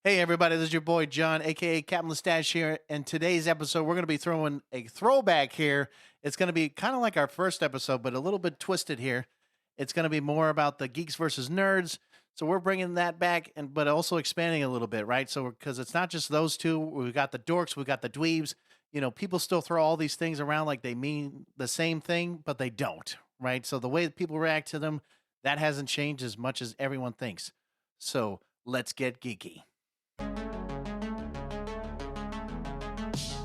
Hey everybody, this is your boy John, aka Captain Mustache here, and today's episode we're going to be throwing a throwback here. It's going to be kind of like our first episode, but a little bit twisted here. It's going to be more about the geeks versus nerds, so we're bringing that back, and but also expanding a little bit, right? So because it's not just those two, we got the dorks, we got the dweebs. People still throw all these things around like they mean the same thing, but they don't, right? So the way that people react to them, that hasn't changed as much as everyone thinks. So let's get geeky.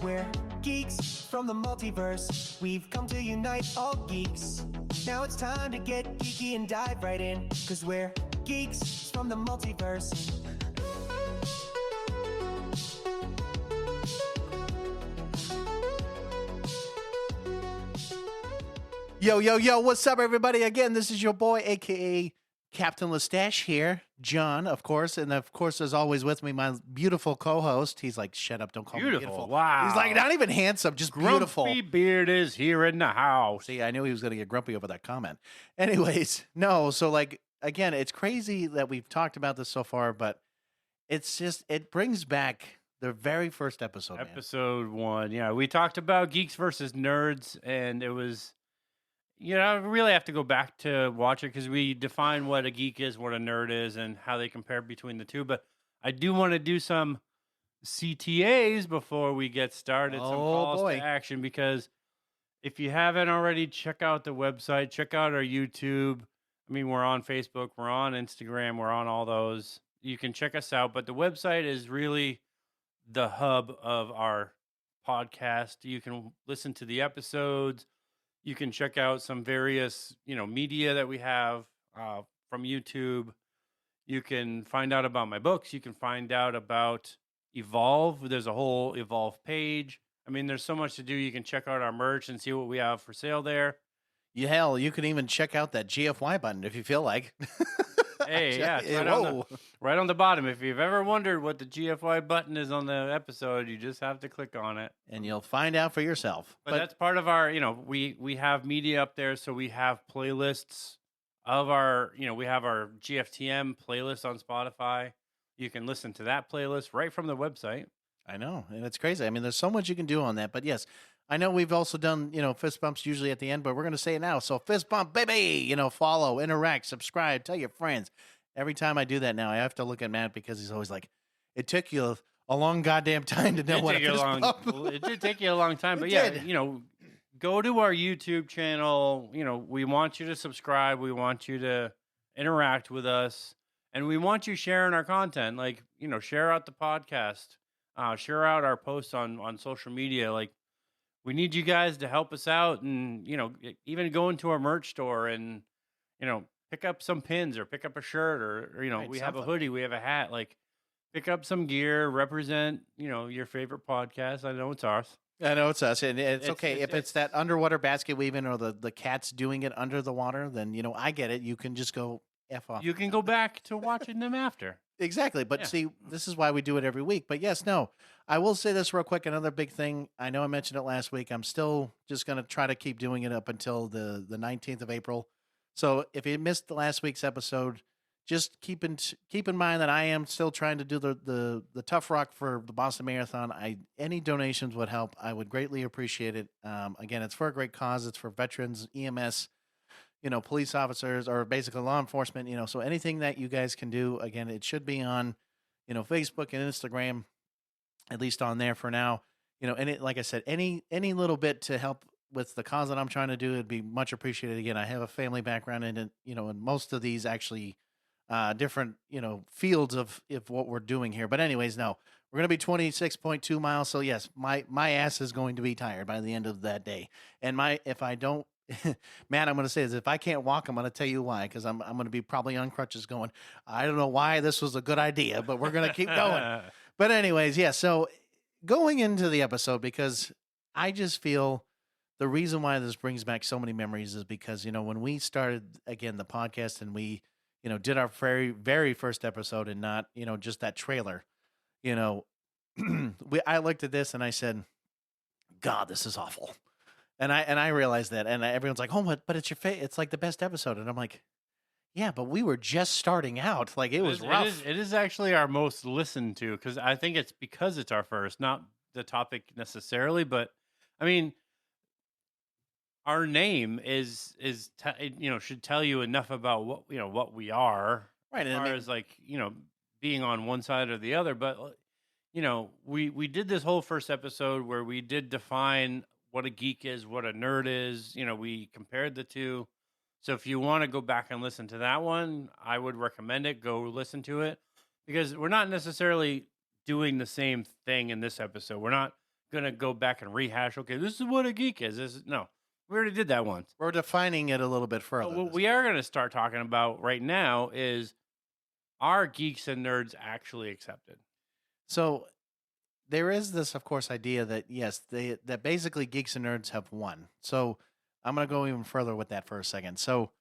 We're geeks from the multiverse. We've come to unite all geeks. Now it's time to get geeky and dive right in, 'cause we're geeks from the multiverse. Yo, yo, yo, what's up, everybody? Again, this is your boy, aka Captain Mustache here, John, of course. And of course, as always, with me, my beautiful co host. He's like, shut up, don't call me beautiful. Wow. He's like, not even handsome, just beautiful. Grumpy Beard is here in the house. See, I knew he was going to get grumpy over that comment. Anyways, no, so like, again, it's crazy that we've talked about this so far, but it's just, it brings back the very first episode. Episode 1. Yeah, we talked about geeks versus nerds, and it was, I really have to go back to watch it because we define what a geek is, what a nerd is, and how they compare between the two. But I do want to do some CTAs before we get started, some calls to action, because if you haven't already, check out the website, check out our YouTube. I mean, we're on Facebook, we're on Instagram, we're on all those. You can check us out, but the website is really the hub of our podcast. You can listen to the episodes. You can check out some various, media that we have from YouTube. You can find out about my books. You can find out about Evolve. There's a whole Evolve page. I mean, there's so much to do. You can check out our merch and see what we have for sale there. Hell, you can even check out that GFY button if you feel like. Hey, yeah, it's right on the bottom. If you've ever wondered what the GFY button is on the episode, you just have to click on it. And you'll find out for yourself. But that's part of our, we have media up there, so we have playlists of our, we have our GFTM playlist on Spotify. You can listen to that playlist right from the website. I know, and it's crazy. I mean, there's so much you can do on that. But yes, I know we've also done, fist bumps usually at the end, but we're going to say it now. So fist bump, baby, follow, interact, subscribe, tell your friends. Every time I do that now, I have to look at Matt because he's always like, it took you a long goddamn time to know what a fist bump. It did take you a long time, but go to our YouTube channel. We want you to subscribe. We want you to interact with us, and we want you sharing our content. Like, share out the podcast, share out our posts on social media. Like, we need you guys to help us out, and even go into our merch store and pick up some pins or pick up a shirt or right, we have a hoodie, we have a hat. Like, pick up some gear, represent your favorite podcast. I know it's ours. I know it's us, and it's okay if it's that underwater basket weaving or the cats doing it under the water. Then I get it. You can just go F off. You can go back to watching them after. Exactly. But see, this is why we do it every week. But yes, no, I will say this real quick. Another big thing. I know I mentioned it last week. I'm still just going to try to keep doing it up until the 19th of April. So if you missed the last week's episode, just keep in mind that I am still trying to do the Tough Rock for the Boston Marathon. Any donations would help. I would greatly appreciate it. Again, it's for a great cause. It's for veterans, EMS, police officers, or basically law enforcement. So anything that you guys can do, again, it should be on, Facebook and Instagram, at least on there for now. And it, like I said, any little bit to help with the cause that I'm trying to do, it'd be much appreciated. Again, I have a family background in it, and most of these actually different, fields of what we're doing here. But anyways, no, we're going to be 26.2 miles. So yes, my ass is going to be tired by the end of that day. And if I don't, Matt, I'm going to say is if I can't walk, I'm going to tell you why, because I'm going to be probably on crutches going, I don't know why this was a good idea, but we're going to keep going. But anyways, yeah, so going into the episode, because I just feel the reason why this brings back so many memories is because, when we started, again, the podcast and we, did our very, very first episode and not, just that trailer, I looked at this and I said, God, this is awful. And I realized that, and everyone's like, oh, but it's your it's like the best episode. And I'm like, Yeah, but we were just starting out. Like it was rough. It is actually our most listened to because I think it's because it's our first, not the topic necessarily, but I mean, our name should tell you enough about what we are Right. as And I far mean, as like being on one side or the other. But we did this whole first episode where we did define what a geek is, what a nerd is. We compared the two. So if you want to go back and listen to that one, I would recommend it. Go listen to it because we're not necessarily doing the same thing in this episode. We're not gonna go back and rehash. Okay, this is what a geek is. No, we already did that once. we're defining it a little bit But further. what we are going to start talking about right now is, are geeks and nerds actually accepted? So there is this, of course, idea that yes, that basically geeks and nerds have won. So I'm going to go even further with that for a second. So,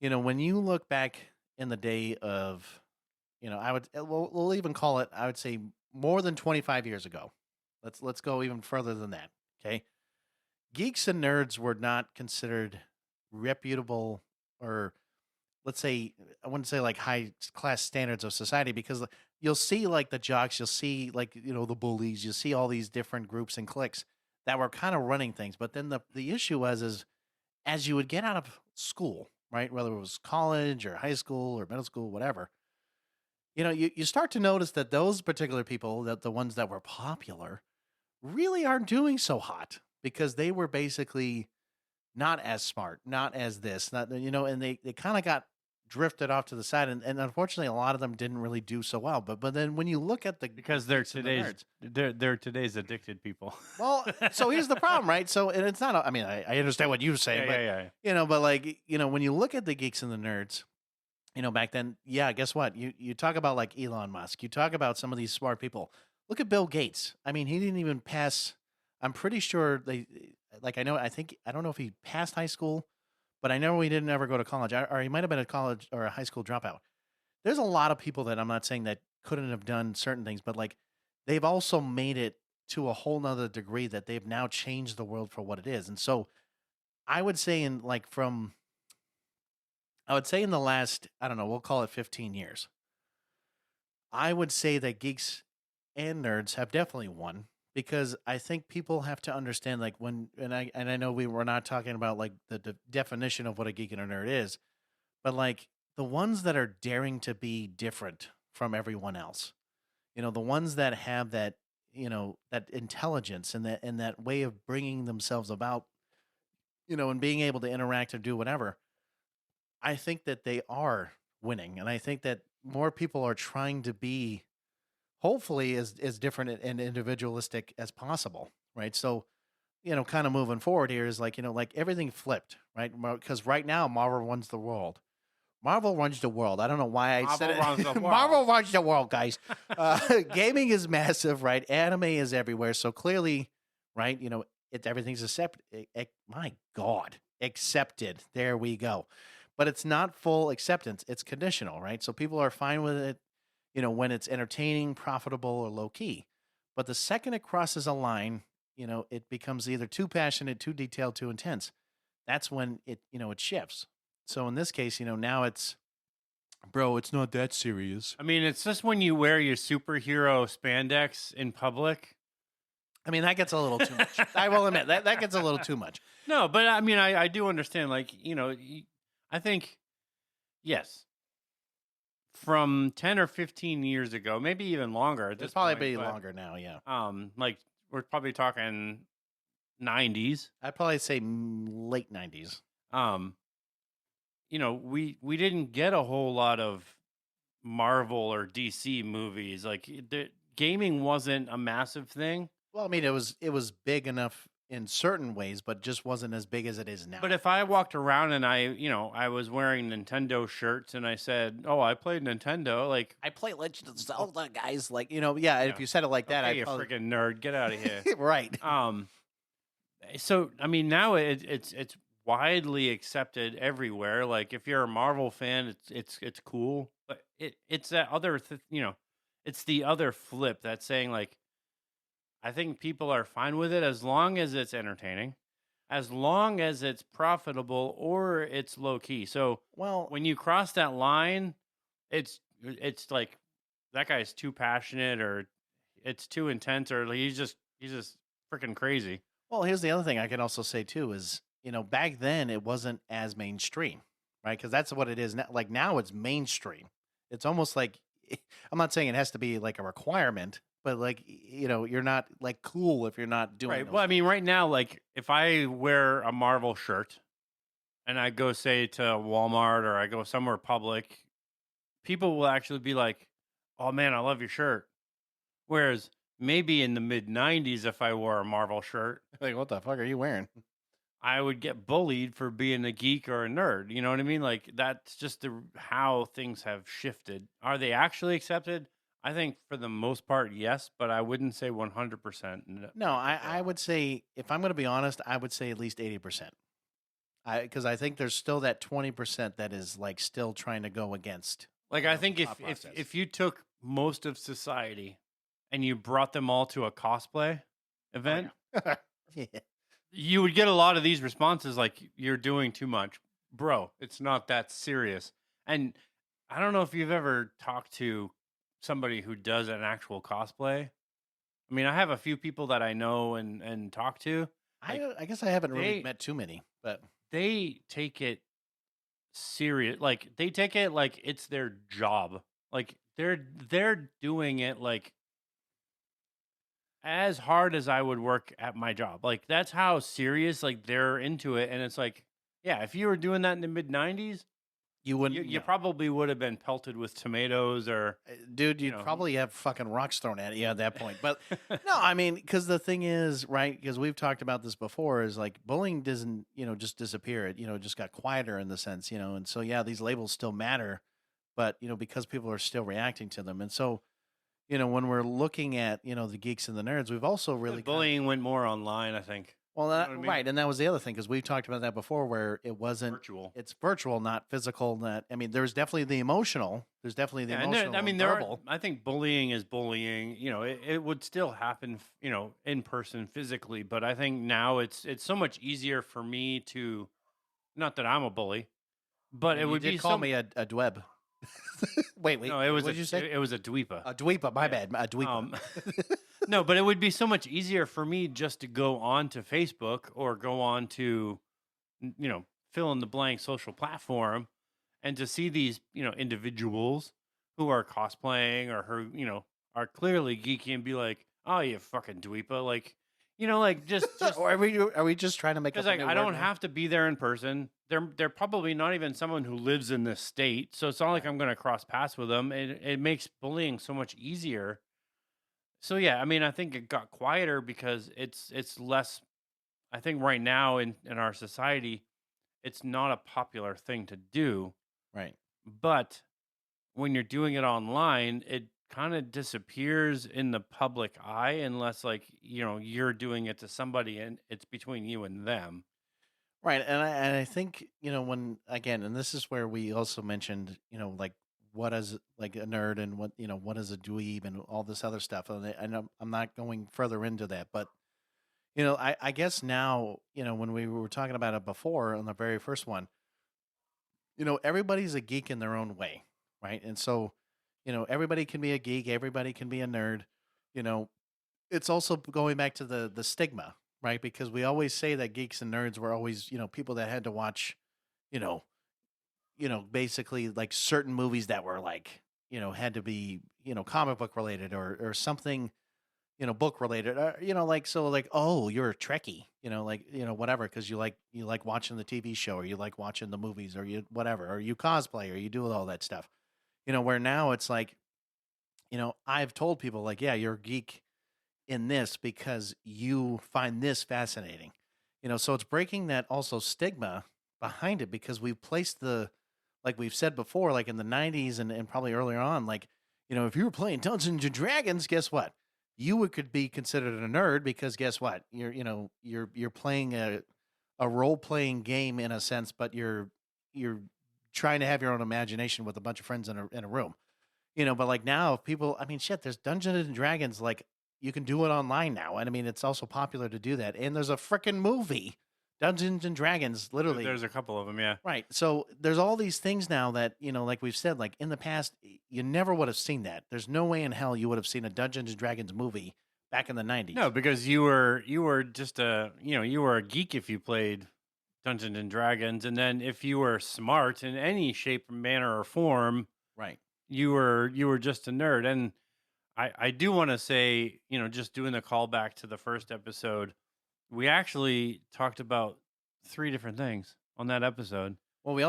when you look back in the day of, I would we'll even call it, I would say more than 25 years ago. Let's go even further than that. Okay, geeks and nerds were not considered reputable, or let's say, I wouldn't say like high class standards of society, because you'll see like the jocks, you'll see like the bullies, you see all these different groups and cliques that were kind of running things. But then the issue was is as you would get out of school, right, whether it was college or high school or middle school, whatever, you start to notice that those particular people, that the ones that were popular, really aren't doing so hot because they were basically not as smart, not as this, not and they kind of got drifted off to the side, and unfortunately, a lot of them didn't really do so well. But then when you look at the Because they're geeks and the today's nerds, they're today's addicted people. well, so here's the problem, right? So, and it's not. I mean, I understand what you're saying, but but like when you look at the geeks and the nerds, back then, yeah, guess what? You talk about like Elon Musk, you talk about some of these smart people. Look at Bill Gates. I mean, he didn't even pass. I'm pretty sure I don't know if he passed high school, but I know he didn't ever go to college, or he might have been a college or a high school dropout. There's a lot of people that I'm not saying that couldn't have done certain things, but like they've also made it to a whole nother degree that they've now changed the world for what it is. And so I would say I would say in the last, I don't know, we'll call it 15 years, I would say that geeks and nerds have definitely won, because I think people have to understand like and I know we were not talking about like the definition of what a geek and a nerd is, but like the ones that are daring to be different from everyone else, the ones that have that that intelligence and that way of bringing themselves about, and being able to interact and do whatever. I think that they are winning, and I think that more people are trying to be hopefully as different and individualistic as possible, right? So, kind of moving forward here is like, like everything flipped, right? Because right now Marvel runs the world. Marvel runs the world. I don't know why I said Marvel runs the it. world. Marvel runs the world, guys. Gaming is massive, right? Anime is everywhere. So clearly, right? Everything's accepted. My God, accepted. There we go. But it's not full acceptance. It's conditional, right? So people are fine with it, when it's entertaining, profitable, or low key. But the second it crosses a line, it becomes either too passionate, too detailed, too intense. That's when it shifts. So in this case, now it's, bro, it's not that serious. I mean, it's just when you wear your superhero spandex in public. I mean, that gets a little too much. I will admit that gets a little too much. No, but I mean, I do understand. Like, I think, yes, from 10 or 15 years ago, maybe even longer. It's probably be longer now, yeah. Like we're probably talking 90s. I'd probably say late 90s. We didn't get a whole lot of Marvel or DC movies. Like gaming wasn't a massive thing. Well, I mean, it was big enough in certain ways, but just wasn't as big as it is now. But if I walked around and I was wearing Nintendo shirts and I said, "Oh, I played Nintendo," like I play Legend of Zelda, guys. Like, yeah. If you said it like that, okay, you freaking nerd, get out of here. Right. So I mean, now it's widely accepted everywhere. Like if you're a Marvel fan, it's cool. But it's that other it's the other flip that's saying like, I think people are fine with it as long as it's entertaining. as long as it's profitable or it's low key. So Well, when you cross that line, it's like that guy's too passionate or it's too intense or he's just freaking crazy. here's the other thing I can also say too is, back then it wasn't as mainstream, right? Because that's what it is now. Like now it's mainstream. It's almost like I'm not saying it has to be like a requirement, but like you're not like cool if you're not doing Right. those Well, I things. mean, right now, like if I wear a Marvel shirt and I go say to Walmart or I go somewhere public, people will actually be like, "Oh man, I love your shirt." Whereas maybe in the mid '90s, if I wore a Marvel shirt, Like, what the fuck are you wearing? I would get bullied for being a geek or a nerd. You know what I mean? Like that's just how things have shifted. Are they actually accepted? I think for the most part, yes, but I wouldn't say 100%. No, That they I are. would say if I'm going to be honest, I would say at least 80%. Because I think there's still that 20% that is like still trying to go against, Like I the think thought process. if you took most of society and you brought them all to a cosplay Oh event, yeah. Yeah. you would get a lot of these responses like you're doing too much. Bro, it's not that serious. And I don't know if you've ever talked to somebody who does an actual cosplay. I mean, I have a few people that I know and talk to. Like I guess I haven't really they met too many, but they take it serious. Like they take it like it's their job. Like they're doing it like as hard as I would work at my job. Like that's how serious like they're into it. And it's like, yeah, if you were doing that in the mid '90s, you you wouldn't. you probably would have been pelted with tomatoes or Dude, you you'd know. probably have fucking rocks thrown at you at that point. But no, I mean, because the thing is, right? Because we've talked about this before, is like bullying doesn't, just disappear. It, just got quieter in the sense, and so yeah, these labels still matter, but because people are still reacting to them, and so when we're looking at the geeks and the nerds, we've also The really bullying went more online, I think. well, You know what I mean? right, and that was the other thing because we've talked about that before, where it wasn't. Virtual. It's virtual, not physical. Not, I mean, there's definitely the emotional. There's definitely the Yeah, and there, emotional I mean, and there are. verbal. I think bullying is bullying. You know, it would still happen. In person, physically. But I think now it's so much easier for me to. Not that I'm a bully, but it And you would did be call some. me a dweb. Wait, No, what did you say? it was a dweepa. A dweepa. My Yeah. bad. A dweepa. No, but it would be so much easier for me just to go on to Facebook or go on to, fill in the blank social platform and to see these, individuals who are cosplaying or who, are clearly geeky and be like, oh, you fucking dweepa. Like, like just Or are we just trying to make up because a like new I word don't now? have to be there in person. They're probably not even someone who lives in this state, so it's not like Right. I'm going to cross paths with them. It makes bullying so much easier. So yeah, I mean, I think it got quieter because it's less. I think right now in our society, it's not a popular thing to do. Right. But when you're doing it online, it kind of disappears in the public eye unless like you're doing it to somebody and it's between you and them. Right. And I think, when again, and this is where we also mentioned, like what is like a nerd and what is a dweeb and all this other stuff. And I'm not going further into that, but I guess now, when we were talking about it before on the very first one, everybody's a geek in their own way, right? And so, everybody can be a geek, everybody can be a nerd. You know, it's also going back to the stigma, right? Because we always say that geeks and nerds were always, people that had to watch, you know, basically like certain movies that were like, had to be, comic book related or something, book related, like so like, oh, you're a Trekkie, like, whatever, because you like watching the TV show or you like watching the movies or you whatever, or you cosplay or you do all that stuff. Where now it's like, I've told people like, yeah, you're a geek in this because you find this fascinating. So it's breaking that also stigma behind it because we've placed like we've said before, like in the 90s and probably earlier on, like, if you were playing Dungeons and Dragons, guess what? Could be considered a nerd because guess what? You're playing a role playing game in a sense, but you're trying to have your own imagination with a bunch of friends in a room. But like now, if people, I mean, shit, there's Dungeons and Dragons, like you can do it online now. And I mean, it's also popular to do that. And there's a freaking movie Dungeons and Dragons, literally. There's a couple of them, yeah. Right. So there's all these things now that, like we've said, like in the past, you never would have seen that. There's no way in hell you would have seen a Dungeons and Dragons movie back in the 90s. No, because you were just you were a geek if you played Dungeons and Dragons, and then if you were smart in any shape, manner, or form, Right. you were just a nerd. And I do want to say, just doing the callback to the first episode, we actually talked about 3 different things on that episode. Well, we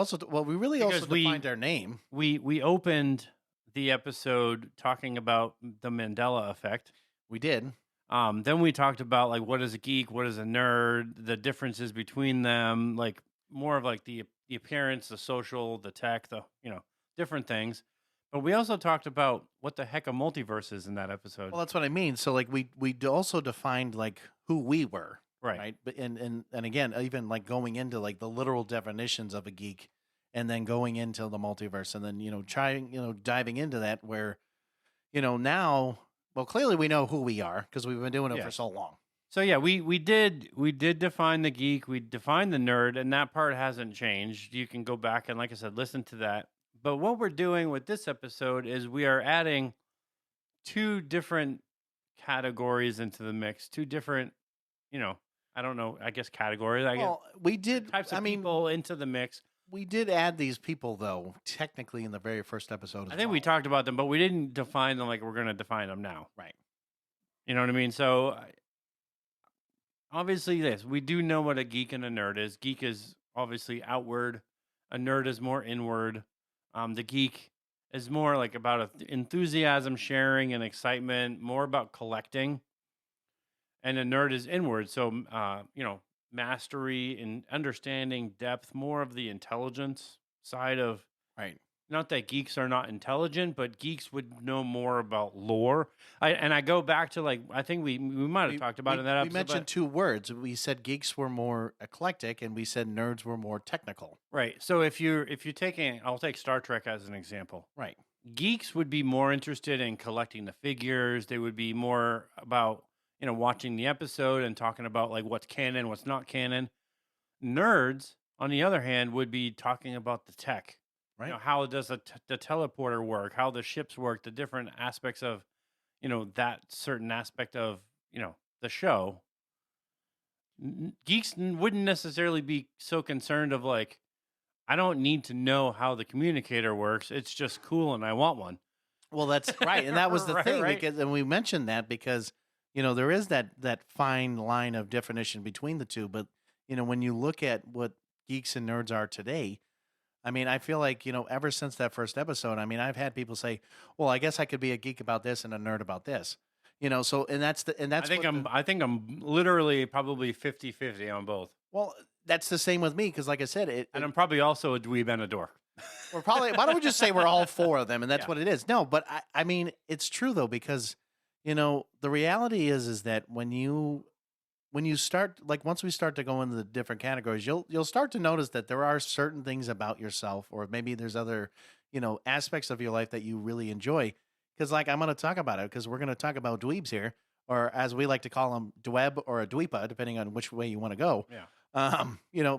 really Because also defined our name. We opened the episode talking about the Mandela effect. We did. Then we talked about like what is a geek, what is a nerd, the differences between them, like more of like the appearance, the social, the tech, the different things. But we also talked about what the heck a multiverse is in that episode. Well, that's what I mean. So like we also defined like who we were. Right. Right. But and again, even like going into like the literal definitions of a geek and then going into the multiverse and then, diving into that where, now, well, clearly we know who we are because we've been doing it for so long. So yeah, we did define the geek, we defined the nerd, and that part hasn't changed. You can go back and, like I said, listen to that. But what we're doing with this episode is we are adding 2 different categories into the mix, 2 different, I don't know, I guess categories. Well, we did types of people into the mix. We did add these people though, technically in the very first episode. I think we talked about them, but we didn't define them like we're going to define them now. Right. You know what I mean? So obviously we do know what a geek and a nerd is. Geek is obviously outward. A nerd is more inward. The geek is more like about enthusiasm, sharing, and excitement, more about collecting. And a nerd is inward. So, mastery and understanding, depth, more of the intelligence side of. Right. Not that geeks are not intelligent, but geeks would know more about lore. I go back to like I think we might have talked about it in that episode. We mentioned 2 words. We said geeks were more eclectic, and we said nerds were more technical. Right. So if you're taking, I'll take Star Trek as an example. Right. Geeks would be more interested in collecting the figures. They would be more about watching the episode and talking about like what's canon, what's not canon. Nerds, on the other hand, would be talking about the tech. Right. How does the teleporter work? How the ships work? The different aspects of, that certain aspect of, the show. Geeks wouldn't necessarily be so concerned of like, I don't need to know how the communicator works. It's just cool, and I want one. Well, that's right, and that was the thing right. because, and we mentioned that because there is that fine line of definition between the two. But when you look at what geeks and nerds are today. I mean, I feel like, ever since that first episode, I mean, I've had people say, well, I guess I could be a geek about this and a nerd about this, so, I think I'm literally probably 50-50 on both. Well, that's the same with me. Cause like I said, and I'm probably also a dweeb and a dork. We're probably, why don't we just say we're all 4 of them and that's what it is? No, but I mean, it's true though, because, the reality is that when you start, like once we start to go into the different categories, you'll start to notice that there are certain things about yourself, or maybe there's other, aspects of your life that you really enjoy. Because like I'm going to talk about it, because we're going to talk about dweebs here, or as we like to call them, dweb or a dweepa, depending on which way you want to go. Yeah.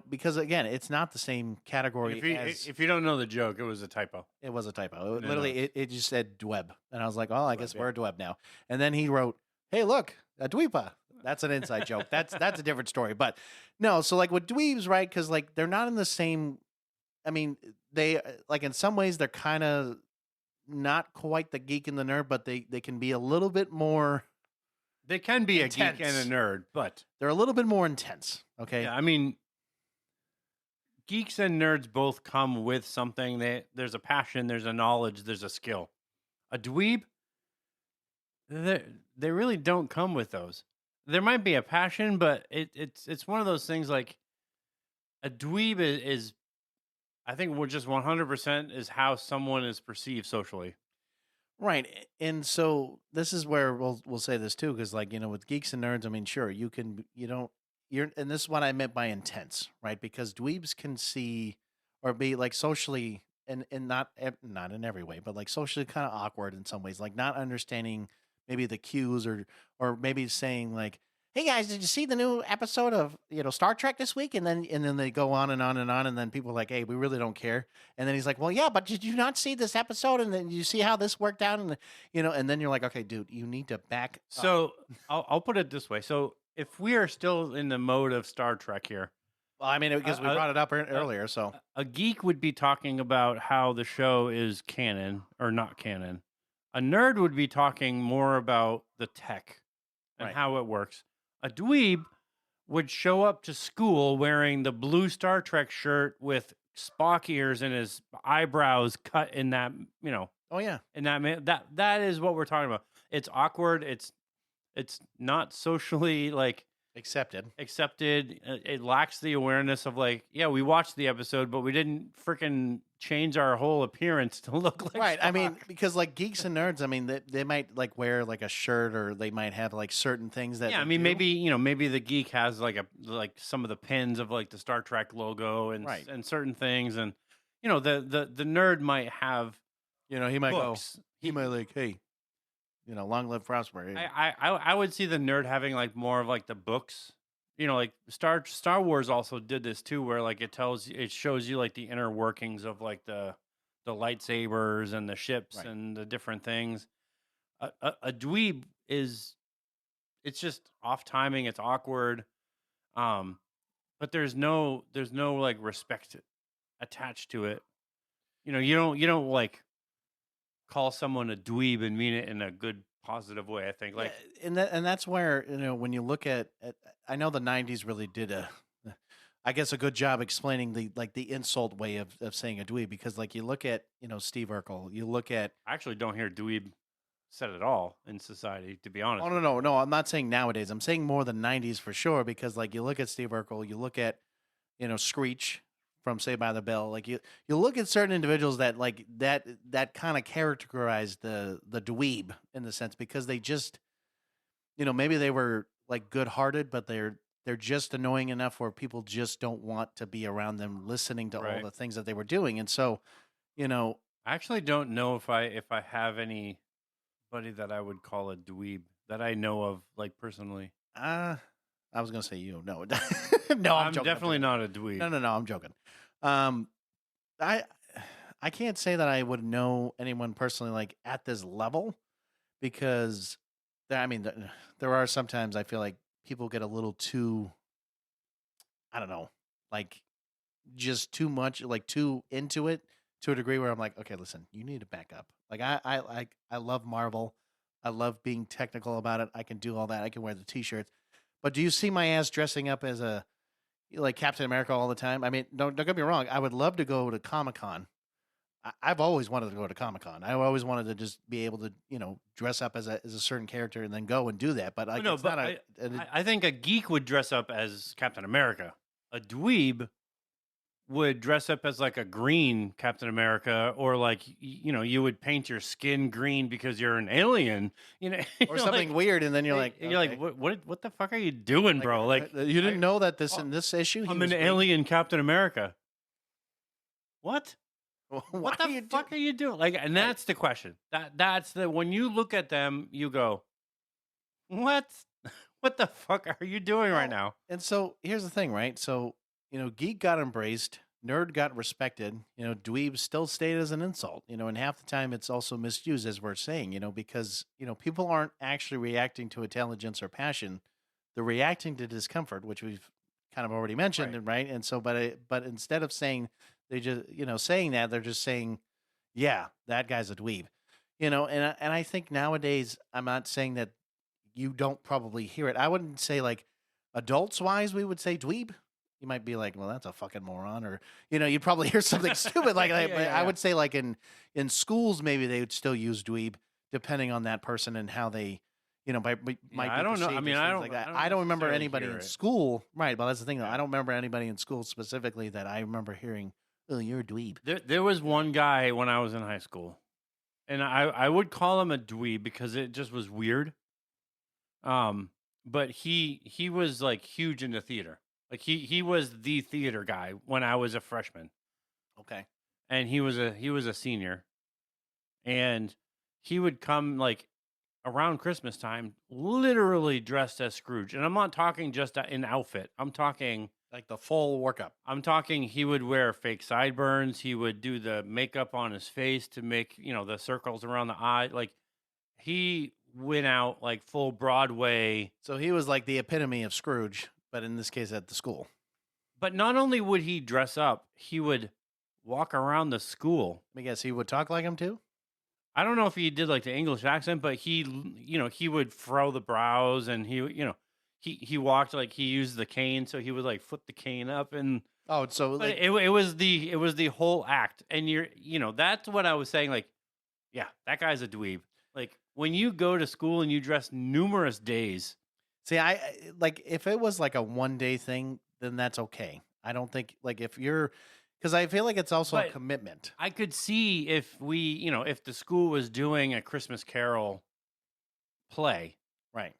Because again, it's not the same category. If you don't know the joke, it was a typo. It was a typo. It just said dweb, and I was like, oh, I guess we're a dweb now. And then he wrote, hey, look, a dweepa. That's an inside joke. That's a different story. But no, so like with dweebs, right? Because like they're not in the same. I mean, they like in some ways they're kind of not quite the geek and the nerd, but they can be a little bit more. They can be intense. A geek and a nerd, but they're a little bit more intense. Okay. Yeah, I mean, geeks and nerds both come with something. There's a passion, there's a knowledge, there's a skill. A dweeb, they really don't come with those. There might be a passion, but it's one of those things like a dweeb is I think we're just 100% is how someone is perceived socially. Right. And so this is where we'll say this too, because like, with geeks and nerds, I mean, sure, and this is what I meant by intense, right? Because dweebs can see or be like socially and not in every way, but like socially kind of awkward in some ways, like not understanding maybe the cues or maybe saying like, hey guys, did you see the new episode of Star Trek this week? And then they go on and on and on, and then people are like, hey, we really don't care. And then he's like, well, yeah, but did you not see this episode? And then you see how this worked out, and and then you're like, okay, dude, you need to back up. So I'll put it this way. So if we are still in the mode of Star Trek here, Well, I mean, because we brought it up earlier, so a geek would be talking about how the show is canon or not canon. A nerd would be talking more about the tech and Right. how it works. A dweeb would show up to school wearing the blue Star Trek shirt with Spock ears and his eyebrows cut in that, oh yeah, in that is what we're talking about. It's awkward. It's not socially accepted. It lacks the awareness of yeah, we watched the episode, but we didn't freaking change our whole appearance to look like Right. I mean, Spock. because like geeks and nerds, I mean, they might like wear like a shirt, or they might have like certain things that. Yeah, I they mean, do. maybe the geek has like some of the pins of like the Star Trek logo and Right. and certain things, and the nerd might have He might books. go. He might like, hey, long live prosper. I would see the nerd having like more of like the books. Like Star Wars also did this too, where like it shows you like the inner workings of like the lightsabers and the ships Right. and the different things. A dweeb it's just off timing, it's awkward. But there's no like respect attached to it. You don't like call someone a dweeb and mean it in a good positive way. I think like and that's where when you look at I know the '90s really did I guess a good job explaining the insult way of saying a dweeb, because like you look at Steve Urkel, you look at I actually don't hear dweeb said at all in society, to be honest. no, I'm not saying nowadays, I'm saying more than '90s for sure, because like you look at Steve Urkel, you look at Screech from Saved by the Bell, like you look at certain individuals that like that kind of characterize the dweeb in the sense, because they just maybe they were like good-hearted, but they're just annoying enough where people just don't want to be around them listening to all Right. the things that they were doing. And so, I actually don't know if I have anybody that I would call a dweeb that I know of, like personally. I was gonna say you. No, no, I'm joking. definitely not a dweeb. No, I'm joking. I can't say that I would know anyone personally like at this level, because I mean there are sometimes I feel like people get a little too, I don't know, like just too much, like too into it to a degree where I'm like, okay, listen, you need to back up. Like I love Marvel. I love being technical about it. I can do all that. I can wear the t-shirts. But do you see my ass dressing up as a like Captain America all the time? I mean, don't get me wrong. I would love to go to Comic-Con. I've always wanted to go to Comic-Con. I always wanted to just be able to, dress up as a certain character and then go and do that. But like, No, it's but not I think a geek would dress up as Captain America. A dweeb would dress up as like a green Captain America, or like you would paint your skin green because you're an alien, or something weird, and then you're like, you're like, what the fuck are you doing, bro? Like you didn't know that in this issue I'm an alien Captain America. What? What the fuck are you doing? Like, and that's the question. That's the when you look at them, you go, what? What the fuck are you doing right now? And so here's the thing, right? So geek got embraced, nerd got respected. Dweeb still stayed as an insult. And half the time it's also misused, as we're saying. Because people aren't actually reacting to intelligence or passion; they're reacting to discomfort, which we've kind of already mentioned, right? And so, but instead of saying they just saying that, they're just saying, yeah, that guy's a dweeb. And I think nowadays, I'm not saying that you don't probably hear it. I wouldn't say like adults wise, we would say dweeb. You might be like, well, that's a fucking moron, or you'd probably hear something stupid like that. But I would say like in schools, maybe they would still use dweeb, depending on that person and how they, might be. I don't know. I mean, I don't remember anybody in it. school, right? But that's the thing, though. I don't remember anybody in school specifically that I remember hearing, "Oh, you're a dweeb." There was one guy when I was in high school, and I would call him a dweeb because it just was weird. But he was like huge into theater. Like he was the theater guy when I was a freshman. Okay. And he was a senior. And he would come like around Christmas time, literally dressed as Scrooge. And I'm not talking just an outfit. I'm talking Like the full workup. he would wear fake sideburns. He would do the makeup on his face to make, the circles around the eye. Like he went out like full Broadway. So he was like the epitome of Scrooge, but in this case at the school. But not only would he dress up, he would walk around the school. I guess he would talk like him too. I don't know if he did like the English accent, but he would furrow the brows and he walked like he used the cane, so he would like flip the cane up and So but like, it was the whole act. And that's what I was saying. Like, yeah, that guy's a dweeb. Like when you go to school and you dress numerous days. see, I like if it was like a 1 day thing, then that's okay. I don't think like if you're because I feel like it's also a But commitment. I could see if if the school was doing a Christmas Carol play, Right.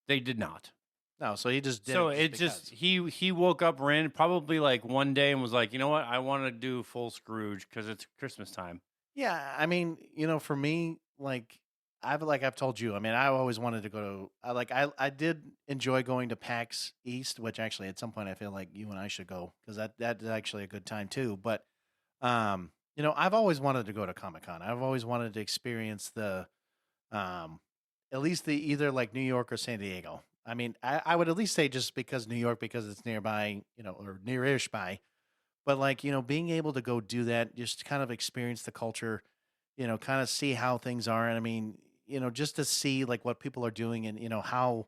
they did not. No, so he just did So it it just because. he woke up ran probably like one day and was like, you know what, I want to do full Scrooge because it's Christmas time. Yeah, I mean, for me, like I've told you, I mean, I always wanted to go to I did enjoy going to PAX East, which actually at some point I feel like you and I should go because that's actually a good time too. But I've always wanted to go to Comic-Con. I've always wanted to experience the at least the either like New York or San Diego. I mean, I would at least say just because New York because it's nearby, or near-ish by. But like, being able to go do that, just kind of experience the culture, kind of see how things are. And I mean, just to see like what people are doing and, how,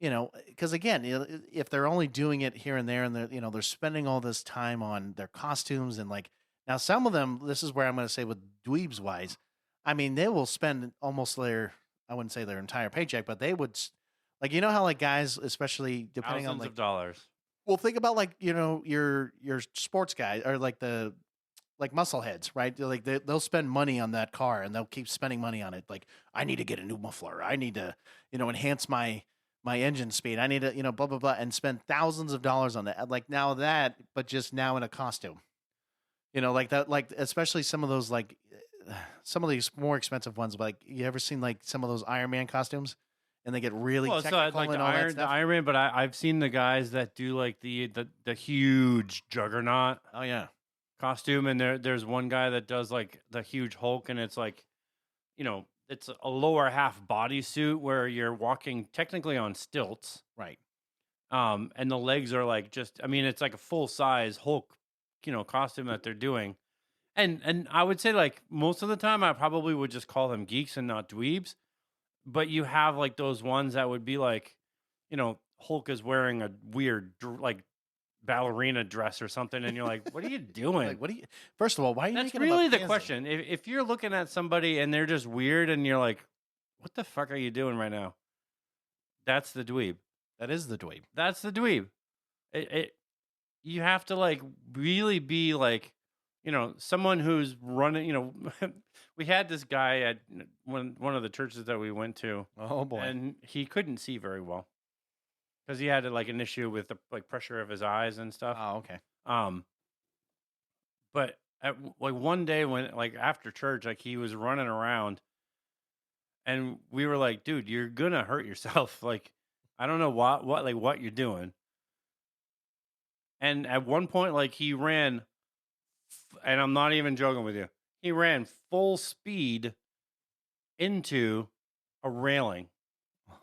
because again, if they're only doing it here and there and they're spending all this time on their costumes and like, now some of them, this is where I'm going to say with dweebs wise, I mean, they will spend almost I wouldn't say their entire paycheck, but they would, like, how like guys, especially depending on Thousands like, of dollars. well, think about like your sports guy or like the like muscle heads, right? Like they'll spend money on that car and they'll keep spending money on it. Like I need to get a new muffler. I need to enhance my engine speed. I need to blah blah blah and spend thousands of dollars on that. Like now that, but just now in a costume. Like that. Like especially some of those like some of these more expensive ones. Like you ever seen like some of those Iron Man costumes? And they get really Well, it's technical like and all that stuff. the Iron Man, but I've seen the guys that do like the huge juggernaut Oh yeah. costume, and there's one guy that does like the huge Hulk, and it's like, it's a lower half bodysuit where you're walking technically on stilts, Right. and the legs are like I mean, it's like a full size Hulk, costume that they're doing, and I would say like most of the time I probably would just call them geeks and not dweebs. But you have like those ones that would be like, Hulk is wearing a weird like ballerina dress or something, and you're like, what are you doing? Like, what do you? First of all, why are you? That's making really them the a pansy? question. If you're looking at somebody and they're just weird, and you're like, what the fuck are you doing right now? That's the dweeb. That is the dweeb. That's the dweeb. You have to like really be like, someone who's running. We had this guy at one of the churches that we went to. Oh boy. And he couldn't see very well because he had like an issue with the like pressure of his eyes and stuff. Oh okay. But like one day when like after church, like he was running around, and we were like, "Dude, you're gonna hurt yourself." Like, I don't know what you're doing. And at one point, like he ran, and I'm not even joking with you. He ran full speed into a railing.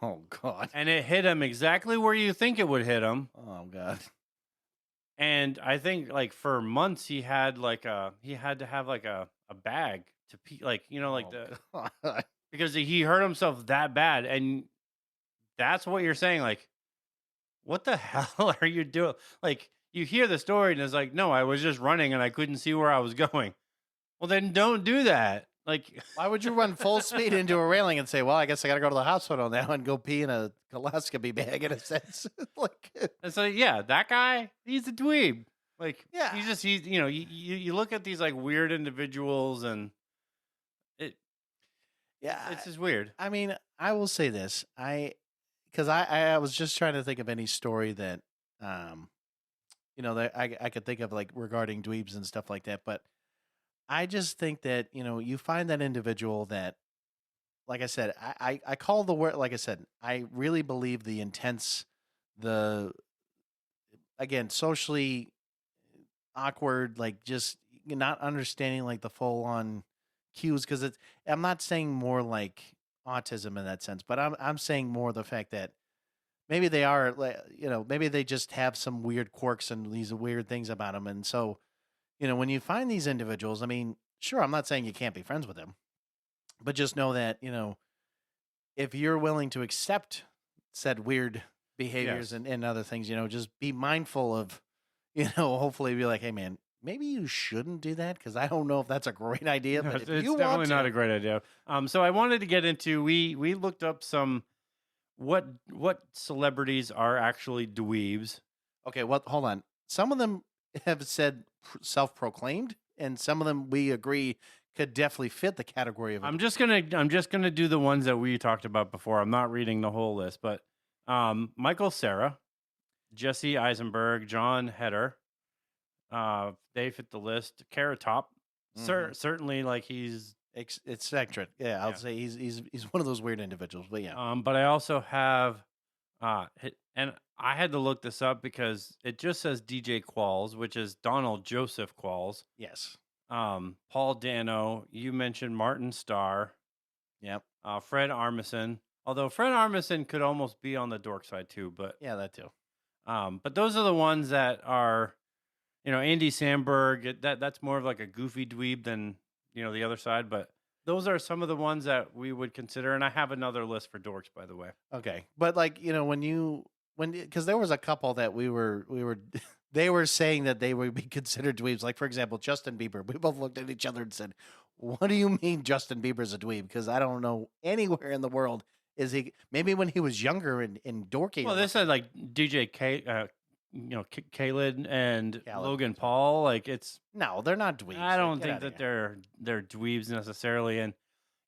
Oh god. And it hit him exactly where you think it would hit him. Oh god. And I think like for months he had to have like a bag to pee, like like God. because he hurt himself that bad. And that's what you're saying, like, what the hell are you doing? Like you hear the story and it's like, no, I was just running and I couldn't see where I was going. Well, then don't do that. Like, Why would you run full speed into a railing and say, "Well, I guess I got to go to the hospital now and go pee in a colonoscopy bag"? In a sense, like, and so yeah, that guy, he's a dweeb. Like, Yeah. he's you look at these like weird individuals, and yeah, it's just weird. I mean, I will say this, because I was just trying to think of any story that, that I could think of like regarding dweebs and stuff like that, but I just think that you find that individual that like I said, I call the word, like I said, I really believe the intense, the again socially awkward, like just not understanding like the full on cues because it's. I'm not saying more like autism in that sense, but I'm saying more the fact that maybe they are like maybe they just have some weird quirks and these weird things about them, and so when you find these individuals, I mean, sure, I'm not saying you can't be friends with them, but just know that if you're willing to accept said weird behaviors Yes. and other things, just be mindful of, hopefully be like, hey, man, maybe you shouldn't do that because I don't know if that's a great idea, No, but if it's you want definitely not a to. great idea. So I wanted to get into we looked up some what celebrities are actually dweebs. Okay, well, hold on. Some of them have said self proclaimed, and some of them we agree could definitely fit the category of a. I'm just gonna do the ones that we talked about before. I'm not reading the whole list, but Michael Cera, Jesse Eisenberg, John Heder, they fit the list. Carrot Top, Mhm. certainly like he's Eccentric. Yeah, I'll yeah. say he's one of those weird individuals, but yeah. But I also have and I had to look this up because it just says DJ Qualls, which is Donald Joseph Qualls. Yes. Paul Dano, you mentioned Martin Starr, Yep. Fred Armisen. Although Fred Armisen could almost be on the dork side too, Yeah, that too. but those are the ones that are, Andy Samberg. That's more of like a goofy dweeb than the other side. But those are some of the ones that we would consider. And I have another list for dorks, by the way. Okay, but like when because there was a couple that we were they were saying that they would be considered dweebs. Like for example, Justin Bieber. We both looked at each other and said, "What do you mean Justin Bieber's a dweeb?" Because I don't know anywhere in the world is he. Maybe when he was younger and dorky. Well, this is like DJ Khaled and Khaled, Logan that's right. Paul. Like it's, No, they're not dweebs. I Like, don't get think out of that here. they're dweebs necessarily. And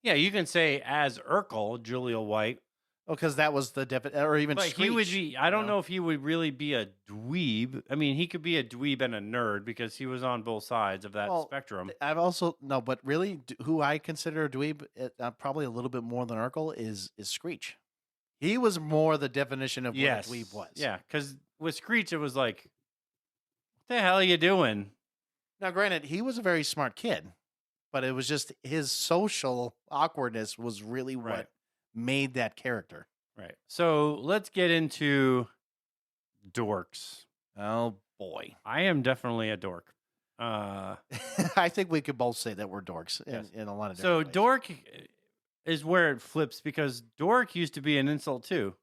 yeah, you can say as Urkel, Julia White, Oh, because that was the or even but he would Screech. be. I don't know if he would really be a dweeb. I mean, he could be a dweeb and a nerd because he was on both sides of that Well, spectrum. I've also no, but really, who I consider a dweeb, probably a little bit more than Urkel is Screech. He was more the definition of what a dweeb was. Yeah, because with Screech, it was like, what the hell are you doing? Now, granted, he was a very smart kid, but it was just his social awkwardness was really Right. what made that character. Right. So let's get into dorks. Oh boy, I am definitely a dork. I think we could both say that we're dorks Yes. in a lot of So different ways. dork is where it flips because dork used to be an insult too,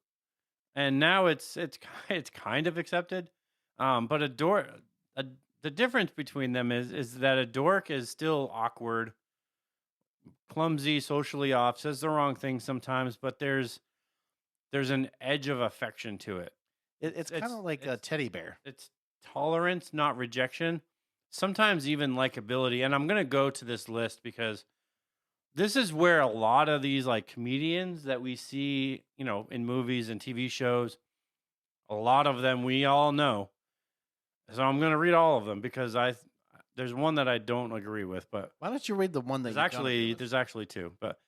and now it's kind of accepted. But the difference between them is that a dork is still awkward, clumsy, socially off, says the wrong thing sometimes, but there's an edge of affection to it. It's kind of like a teddy bear. It's tolerance, not rejection. Sometimes even likability. And I'm gonna go to this list because this is where a lot of these like comedians that we see, in movies and TV shows, a lot of them we all know. So I'm gonna read all of them because there's one that I don't agree with, but Why don't you read the one that there's actually two. But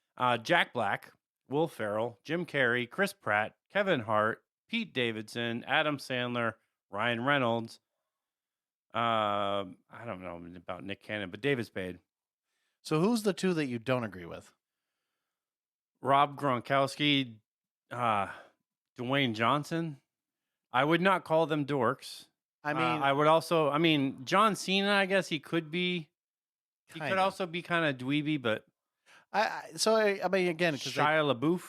Jack Black, Will Ferrell, Jim Carrey, Chris Pratt, Kevin Hart, Pete Davidson, Adam Sandler, Ryan Reynolds. I don't know about Nick Cannon, but David Spade, So who's the two that you don't agree with? Rob Gronkowski, Dwayne Johnson. I would not call them dorks. I mean, I would also. I mean, John Cena. I guess he could be. He could kinda. also be kind of dweeby, but I mean again because Shia LaBeouf,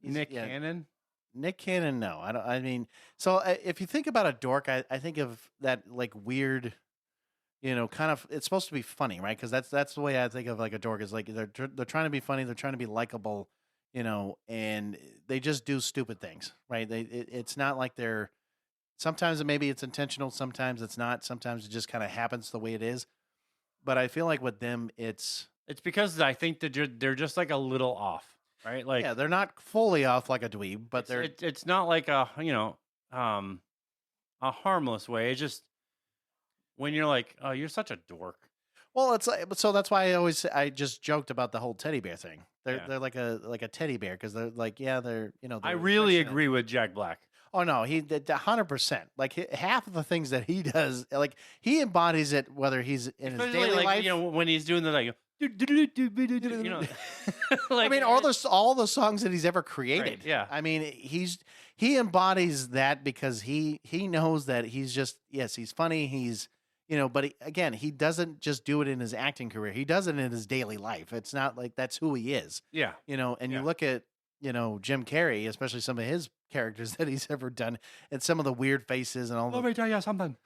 He's- Nick yeah. Cannon. Nick Cannon, no, I don't. I mean, so if you think about a dork, I think of that like weird, kind of. It's supposed to be funny, right? Because that's the way I think of like a dork is like they're trying to be funny, they're trying to be likable, and they just do stupid things, right? It's not like they're. Sometimes maybe it's intentional, sometimes it's not. Sometimes it just kind of happens the way it is. But I feel like with them, it's It's because I think that they're just like a little off, right? Like yeah, they're not fully off like a dweeb, but they're it's not like a a harmless way. It's just when you're like, oh, you're such a dork. Well, it's like, so that's why I just joked about the whole teddy bear thing. They're Yeah. they're like a teddy bear because they're like, yeah, they're I they're really affectionate. agree with Jack Black. Oh no, he did 100%. Like half of the things that he does, like he embodies it, whether he's in his Especially daily like life. when he's doing the like, you know, I mean, all the songs that he's ever created. Right, yeah. I mean, he embodies that because he knows that he's just, yes, he's funny. He's but again, he doesn't just do it in his acting career. He does it in his daily life. It's not like that's who he is. yeah, And you Yeah. look at Jim Carrey, especially some of his characters that he's ever done, and some of the weird faces and all. Let me tell you something.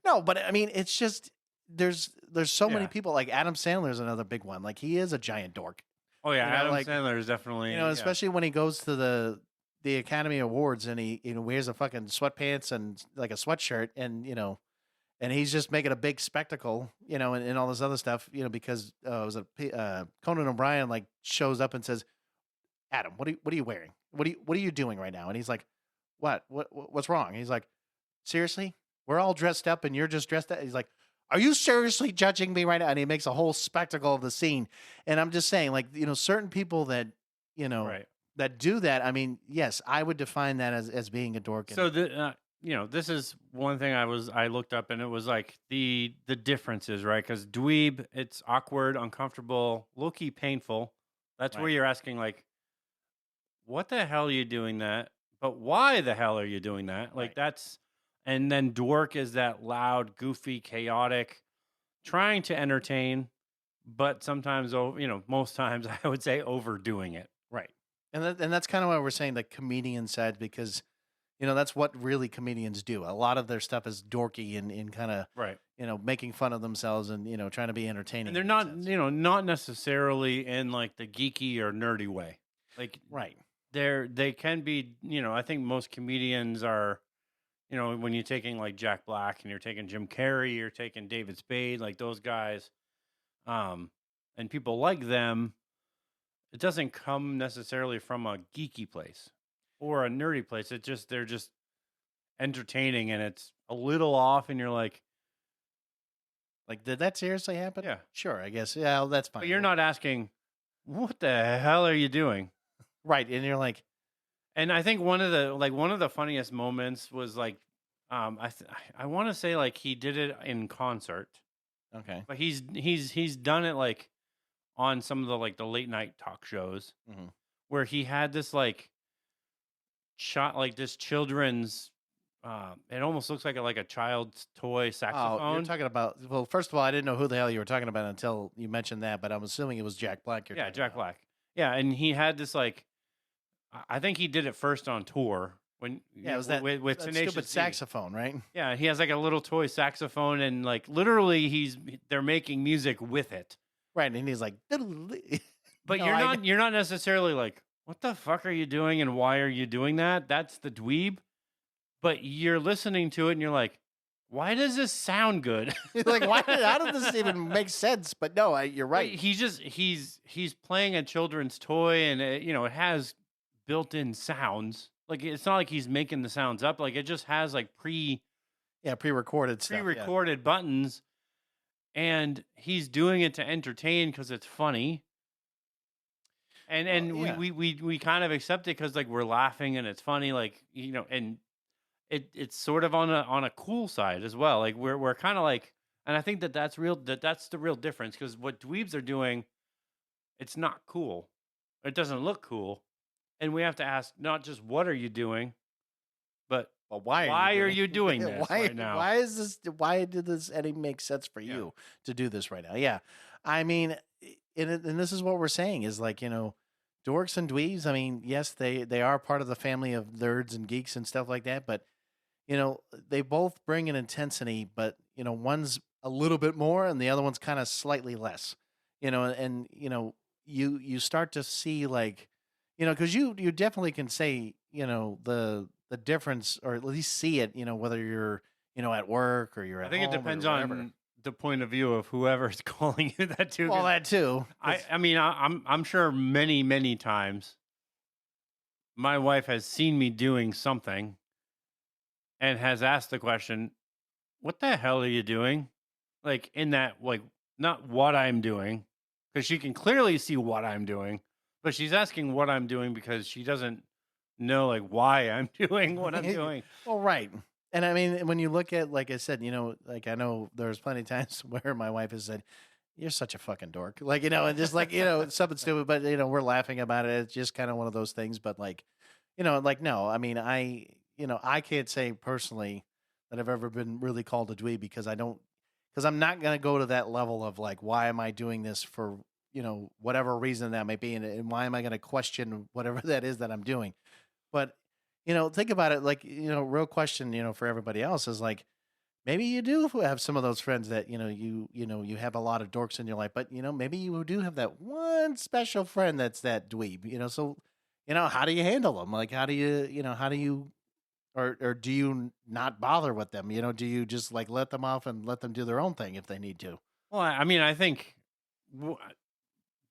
No, but I mean, it's just there's so many Yeah. people. Like Adam Sandler is another big one. Like he is a giant dork. Oh yeah, Adam Adam Sandler is definitely Especially when he goes to the Academy Awards and he wears a fucking sweatpants and like a sweatshirt and he's just making a big spectacle, and all this other stuff, because Conan O'Brien like shows up and says, "Adam, what are you wearing? What are you doing right now?" And he's like, what's wrong?" He's like, "Seriously? We're all dressed up and you're just dressed up." He's like, "Are you seriously judging me right now?" And he makes a whole spectacle of the scene. And I'm just saying, like, certain people that, right. that do that. I mean, yes, I would define that as being a dork. So this is one thing I looked up, and it was like the differences, right? Because dweeb, it's awkward, uncomfortable, low-key painful. That's where Right. you're asking like, what the hell are you doing that? But why the hell are you doing that? Like Right. that's, and then dork is that loud, goofy, chaotic, trying to entertain, but sometimes, most times I would say overdoing it. Right. And that's kind of why we're saying the comedian side, because that's what really comedians do. A lot of their stuff is dorky and kind of Right. making fun of themselves and trying to be entertaining. And they're in not, that sense. not necessarily in like the geeky or nerdy way. Like Right. they can be, I think most comedians are, when you're taking like Jack Black and you're taking Jim Carrey, you're taking David Spade, like those guys, and people like them, it doesn't come necessarily from a geeky place or a nerdy place. They're just entertaining, and it's a little off, and you're like, Did that seriously happen? Yeah. Sure, I guess. Yeah, well, that's fine. but you're not asking, what the hell are you doing? Right. And you're like, And I think one of the funniest moments was like, I want to say like he did it in concert, okay. but he's done it like on some of the like the late night talk shows Mhm. where he had this like shot like this children's. It almost looks like a child's toy Oh, you're saxophone. talking about, well, first of all, I didn't know who the hell you were talking about until you mentioned that, but I'm assuming it was Jack Black you're Yeah, talking Jack about. Black. Yeah, and he had this like, I think he did it first on tour when Yeah, it was that, with that Tenacious stupid D. saxophone, right? Yeah, he has like a little toy saxophone, and like literally they're making music with it. Right. And he's like, But No, you're not necessarily like, what the fuck are you doing and why are you doing that? That's the dweeb. But you're listening to it and you're like, why does this sound good? like, how does this even make sense? But no, you're right. He's playing a children's toy, and it has built-in sounds. Like it's not like he's making the sounds up. Like it just has like Pre-recorded stuff. pre-recorded buttons, and he's doing it to entertain because it's funny. And Well, yeah. we kind of accept it because like we're laughing and it's funny, like and it's sort of on a cool side as well. Like we're kind of like, and I think that's the real difference, because what dweebs are doing, it's not cool. It doesn't look cool, and we have to ask not just what are you doing, but Well, why are you doing this right now? Why is this? Why did this any make sense for Yeah. you to do this right now? Yeah, I mean, and this is what we're saying is like dorks and dweebs. I mean, yes, they are part of the family of nerds and geeks and stuff like that, but they both bring an intensity, but one's a little bit more and the other one's kind of slightly less. And you start to see like because you definitely can say the difference, or at least see it whether you're at work or you're at I think it home or depends wherever. on the point of view of whoever's calling you that too. Well, 'cause that too. I mean, I'm sure many times my wife has seen me doing something and has asked the question, "What the hell are you doing?" Like in that, like not what I'm doing, because she can clearly see what I'm doing, but she's asking what I'm doing because she doesn't know like why I'm doing what I'm doing. Well, right. And I mean, when you look at, like I said, like I know there's plenty of times where my wife has said, "You're such a fucking dork," like and just like something stupid, but we're laughing about it. It's just kind of one of those things. But like, like no, I mean, I can't say personally that I've ever been really called a dweeb because because I'm not gonna go to that level of like, why am I doing this for whatever reason that may be, and why am I gonna question whatever that is that I'm doing. But think about it like, real question, for everybody else is like, maybe you do have some of those friends that, you have a lot of dorks in your life, but maybe you do have that one special friend that's that dweeb, so, how do you handle them? Like, how do you, or do you not bother with them? Do you just like let them off and let them do their own thing if they need to? Well, I mean, I think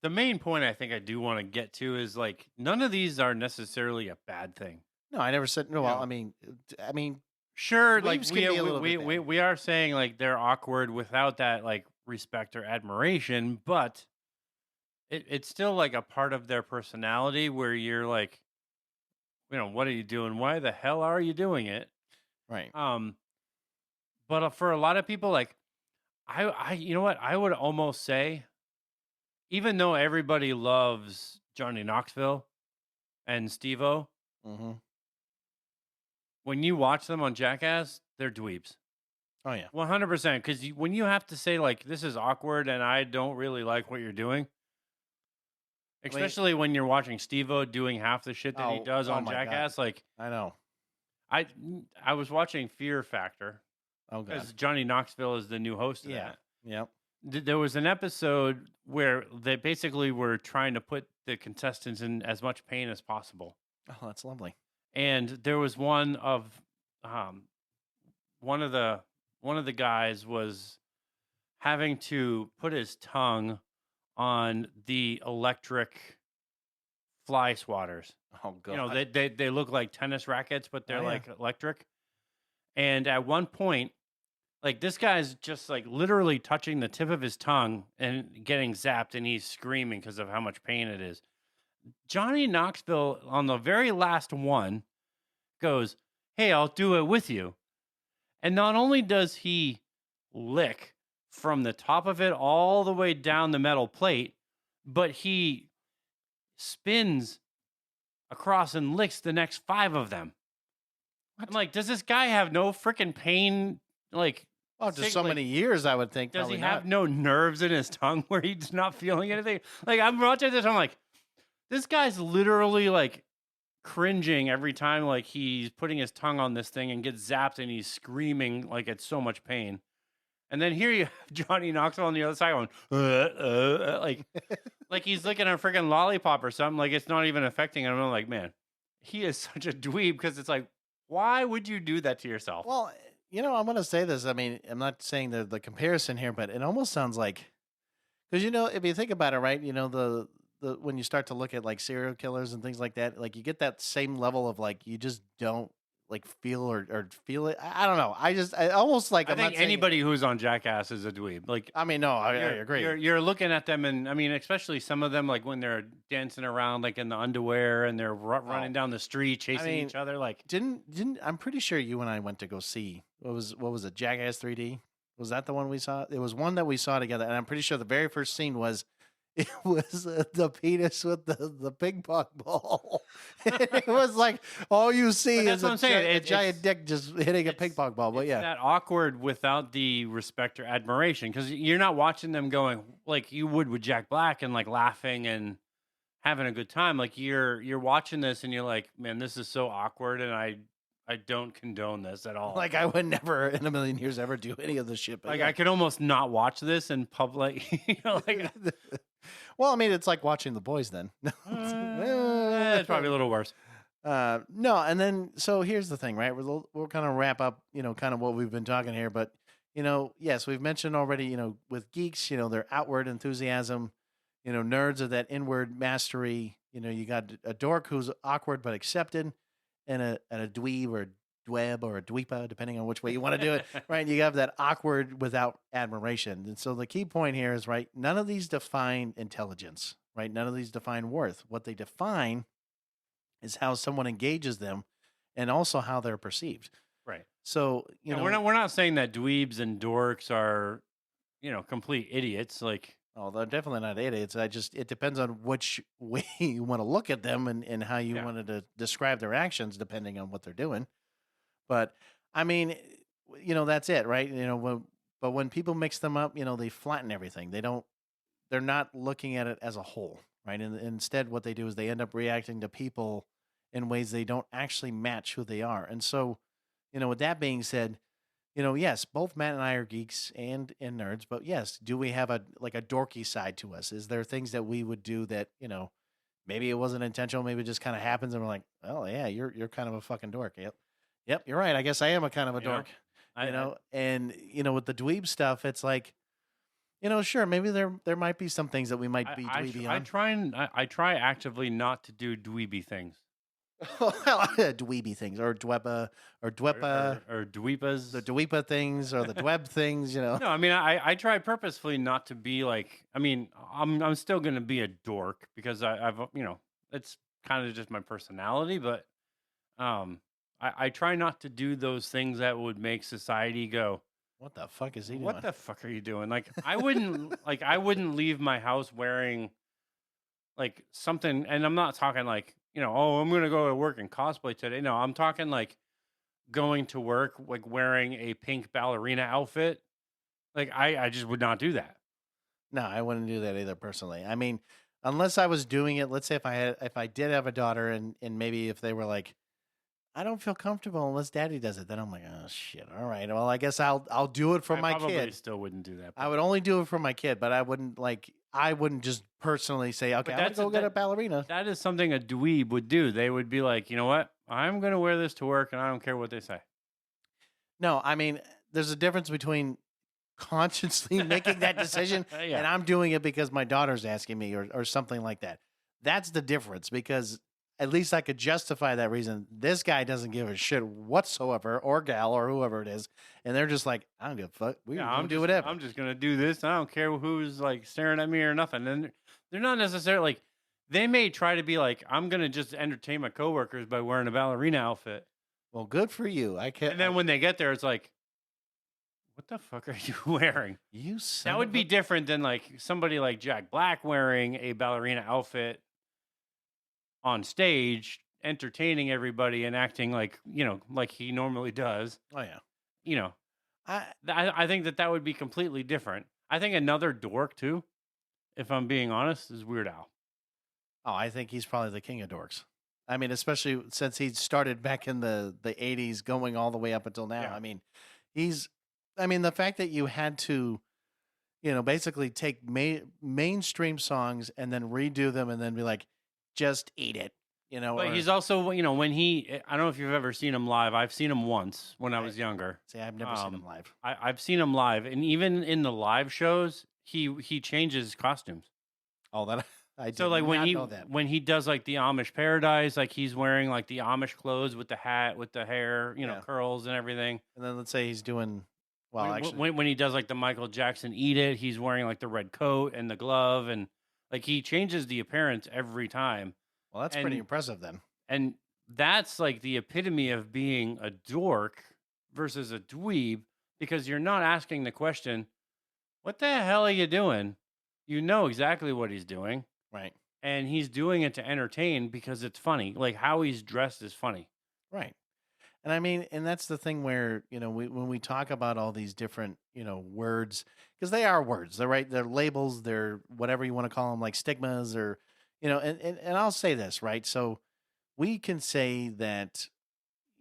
the main point I think I do want to get to is like none of these are necessarily a bad thing. No, I never said no. Well, No. I mean, Sure, like dweebs can be a little bit bad. we are saying like they're awkward without that like respect or admiration, but it's still like a part of their personality where you're like, what are you doing? Why the hell are you doing it? Right. But for a lot of people, like you know what? I would almost say, even though everybody loves Johnny Knoxville and Steve-O, Mm-hmm. when you watch them on Jackass, they're dweebs. Oh yeah. 100%. Because when you have to say like, this is awkward and I don't really like what you're doing, especially when you're watching Steve-O doing half the shit that he does on Jackass, God. like I know. I was watching Fear Factor. Oh god. Because Johnny Knoxville is the new host of that. Yep. There was an episode where they basically were trying to put the contestants in as much pain as possible. Oh, that's lovely. And there was one of the guys was having to put his tongue on the electric fly swatters. Oh god. They look like tennis rackets, but they're like electric. And at one point, like this guy's just like literally touching the tip of his tongue and getting zapped, and he's screaming because of how much pain it is. Johnny Knoxville on the very last one goes, "Hey, I'll do it with you." And not only does he lick from the top of it all the way down the metal plate, but he spins across and licks the next 5 of them. I'm like, does this guy have no freaking pain? Like, after so many years, I would think. Does he have no nerves in his tongue where he's not feeling anything? Like, I'm watching this, I'm like, this guy's literally like cringing every time like he's putting his tongue on this thing and gets zapped and he's screaming like it's so much pain. And then here you have Johnny Knoxville on the other side going, like he's licking a freaking lollipop or something. Like it's not even affecting him. I'm like, man, he is such a dweeb because it's like, why would you do that to yourself? Well, I'm going to say this. I mean, I'm not saying the comparison here, but it almost sounds like, because if you think about it, right? The when you start to look at like serial killers and things like that, like you get that same level of like you just don't like feel or feel it. I don't know. I almost like I think anybody who's on Jackass is a dweeb. Like, I mean, no, I agree. You're looking at them, and I mean, especially some of them, like when they're dancing around like in the underwear and they're running down the street chasing each other. Like, didn't I'm pretty sure you and I went to go see what was it, Jackass 3D? Was that the one we saw? It was one that we saw together, and I'm pretty sure the very first scene was. It was the penis with the ping pong ball. It was like all you see is a giant dick just hitting a ping pong ball. But yeah, that awkward without the respect or admiration, because you're not watching them going like you would with Jack Black and like laughing and having a good time. Like you're watching this and you're like, man, this is so awkward, and I don't condone this at all. Like I would never in a million years ever do any of this shit. Like I could almost not watch this in public. Like. Well, I mean, it's like watching The Boys then. It's probably a little worse. No, and then, so here's the thing, right? We'll kind of wrap up, kind of what we've been talking here. But, yes, we've mentioned already, with geeks, their outward enthusiasm, nerds of that inward mastery. You got a dork who's awkward but accepted, and a dweeb or dweb or a dweepa, depending on which way you want to do it, right? You have that awkward without admiration. And so the key point here is, right, none of these define intelligence, right? None of these define worth. What they define is how someone engages them and also how they're perceived. Right. So, we're not saying that dweebs and dorks are, complete idiots. Like, oh, they're definitely not idiots. It depends on which way you want to look at them and how you wanted to describe their actions, depending on what they're doing. But I mean, that's it, right? But when people mix them up, they flatten everything. They're not looking at it as a whole, right? And instead, what they do is they end up reacting to people in ways they don't actually match who they are. And so, with that being said, yes, both Matt and I are geeks and nerds, but yes, do we have a dorky side to us? Is there things that we would do that, maybe it wasn't intentional, maybe it just kind of happens and we're like, oh yeah, you're kind of a fucking dork. Yep, you're right. I guess I am a kind of a dork. And with the dweeb stuff, it's like, sure, maybe there might be some things that we might be dweeby on. I try actively not to do dweeby things. Dweeby things or dwepa or dwepa or dweepas, the dweepa things or the dweb things, No, I mean I try purposefully not to be like. I mean, I'm still gonna be a dork because I've it's kind of just my personality, but I try not to do those things that would make society go, what the fuck is he doing? What the fuck are you doing? Like I wouldn't leave my house wearing like something, and I'm not talking like, oh, I'm going to go to work and cosplay today. No, I'm talking like going to work, like wearing a pink ballerina outfit. Like I just would not do that. No, I wouldn't do that either personally. I mean, unless I was doing it, let's say if I did have a daughter and maybe if they were like, I don't feel comfortable unless daddy does it, then I'm like, oh shit. All right. Well, I guess I'll do it for my kid. I probably still wouldn't do that. I would only do it for my kid, but I wouldn't just personally say, okay, I'm going to go get a ballerina. That is something a dweeb would do. They would be like, you know what? I'm going to wear this to work and I don't care what they say. No, I mean, there's a difference between consciously making that decision and I'm doing it because my daughter's asking me or something like that. That's the difference, because at least I could justify that reason. This guy doesn't give a shit whatsoever, or gal, or whoever it is. And they're just like, I don't give a fuck. I'm do whatever. I'm just going to do this. I don't care who's like staring at me or nothing. And they're not necessarily like, they may try to be like, I'm going to just entertain my coworkers by wearing a ballerina outfit. Well, good for you. I can't. And then when they get there, it's like, what the fuck are you wearing? That would be different than like somebody like Jack Black wearing a ballerina outfit on stage, entertaining everybody and acting like, like he normally does. Oh yeah. I think that would be completely different. I think another dork too, if I'm being honest, is Weird Al. Oh, I think he's probably the king of dorks. I mean, especially since he started back in the 80s going all the way up until now. Yeah. I mean, the fact that you had to, basically take mainstream songs and then redo them and then be like, just eat it, But he's also, when I don't know if you've ever seen him live. I've seen him once when I was younger. See, I've never seen him live. I've seen him live, and even in the live shows, he changes costumes. Oh, that I did so like not know that. When he does like the Amish Paradise, like he's wearing like the Amish clothes with the hat, with the hair, curls and everything. And then let's say he's doing when he does like the Michael Jackson Eat It, he's wearing like the red coat and the glove, and like he changes the appearance every time. Well, that's pretty impressive then. And that's like the epitome of being a dork versus a dweeb, because you're not asking the question, what the hell are you doing? You know exactly what he's doing. Right. And he's doing it to entertain because it's funny. Like how he's dressed is funny. Right. And I mean, and that's the thing where, when we talk about all these different, words, because they are words, they're right. They're labels, they're whatever you want to call them, like stigmas or, and I'll say this, right? So we can say that,